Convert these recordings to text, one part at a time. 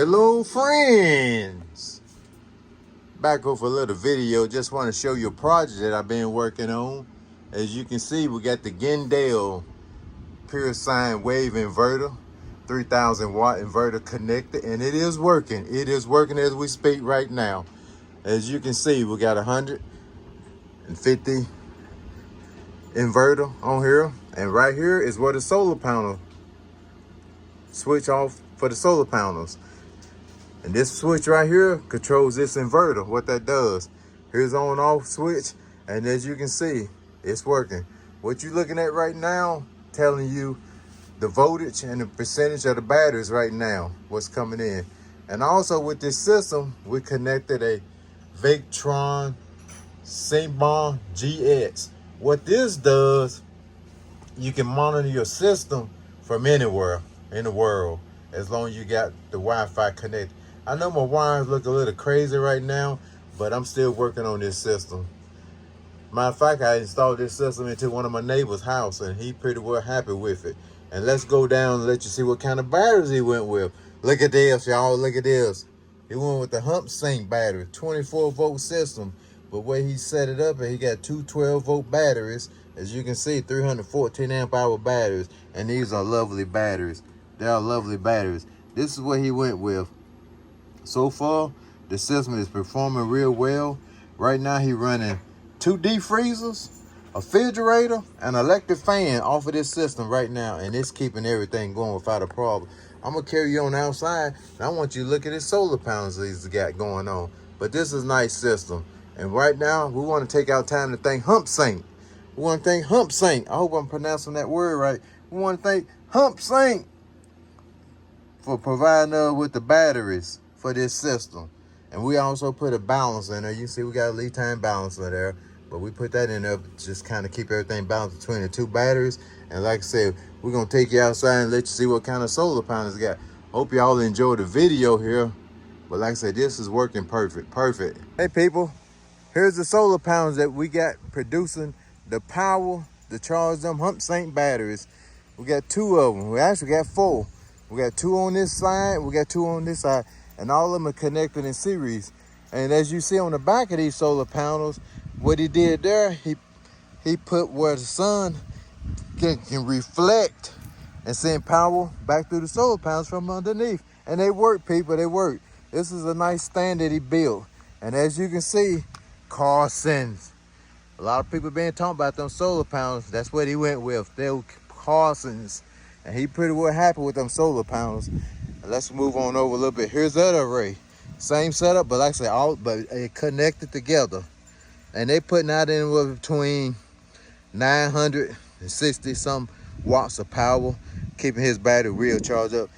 Hello friends, back with a little video. Just want to show you a project that I've been working on. As you can see, we got the Gendale pure sine wave inverter, 3000 watt inverter connected, and it is working. It is working as we speak right now. As you can see, we got 150 inverter on here, and right here is where the solar panel switch off for the solar panels. And this switch right here controls this inverter, what that does. Here's on off switch, and as you can see, it's working. What you're looking at right now, telling you the voltage and the percentage of the batteries right now, what's coming in. And also with this system, we connected a Victron Symbon GX. What this does, you can monitor your system from anywhere in the world, as long as you got the Wi-Fi connected. I know my wires look a little crazy right now, but I'm still working on this system. Matter of fact, I installed this system into one of my neighbor's house, and he pretty well happy with it. And let's go down and let you see what kind of batteries he went with. Look at this, y'all. Look at this. He went with the Humsienk Battery, 24-volt system. But where he set it up, he got two 12-volt batteries. As you can see, 314 amp hour batteries. And these are lovely batteries. They are lovely batteries. This is what he went with. So far, the system is performing real well. Right now, he's running 2 deep freezers, a refrigerator, and an electric fan off of this system right now, and it's keeping everything going without a problem. I'm gonna carry you on outside, and I want you to look at his solar panels that he's got going on. But this is a nice system, and right now, we want to take our time to thank Humsienk. We want to thank Humsienk. I hope I'm pronouncing that word right. We want to thank Humsienk for providing us with the batteries for this system. And we also put a balancer in there. You see we got a lead time balancer there, but we put that in there to just kind of keep everything balanced between the two batteries. And like I said, we're gonna take you outside and let you see what kind of solar panels got. Hope y'all enjoy the video here. But like I said, this is working perfect. Hey people, here's the solar panels that we got producing the power to charge them Humsienk batteries. We got 2 of them. We actually got 4. We got 2 on this side, we got 2 on this side, and all of them are connected in series. And as you see on the back of these solar panels, what he did there, he put where the sun can reflect and send power back through the solar panels from underneath. And they work, people, they work. This is a nice stand that he built. And as you can see, Carson's. A lot of people been talking about them solar panels. That's what he went with. They were Carson's. And he pretty well happy with them solar panels. Let's move on over a little bit. Here's the other array. Same setup, but like I said, but it connected together. And they putting out anywhere between 960 some watts of power, keeping his battery real charged up.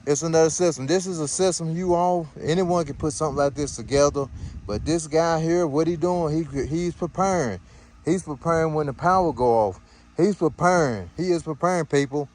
It's another system. This is a system anyone can put something like this together. But this guy here, what he doing? He's preparing. He's preparing when the power go off. He's preparing. He is preparing, people.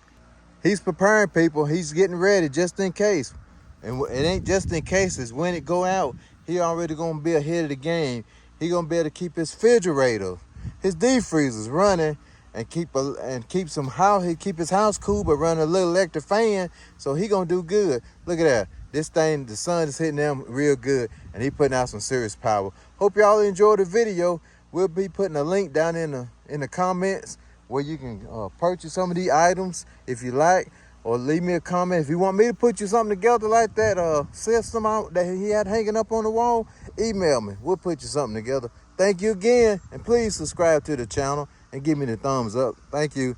He's preparing, people. He's getting ready just in case. And it ain't just in case. It's when it go out, he already going to be ahead of the game. He going to be able to keep his refrigerator, his deep freezers running, and keep his house cool, but run a little electric fan. So he going to do good. Look at that. This thing, the sun is hitting them real good, and he putting out some serious power. Hope y'all enjoyed the video. We'll be putting a link down in the comments where you can purchase some of these items if you like, or leave me a comment. If you want me to put you something together like that system out that he had hanging up on the wall, email me. We'll put you something together. Thank you again, and please subscribe to the channel and give me the thumbs up. Thank you.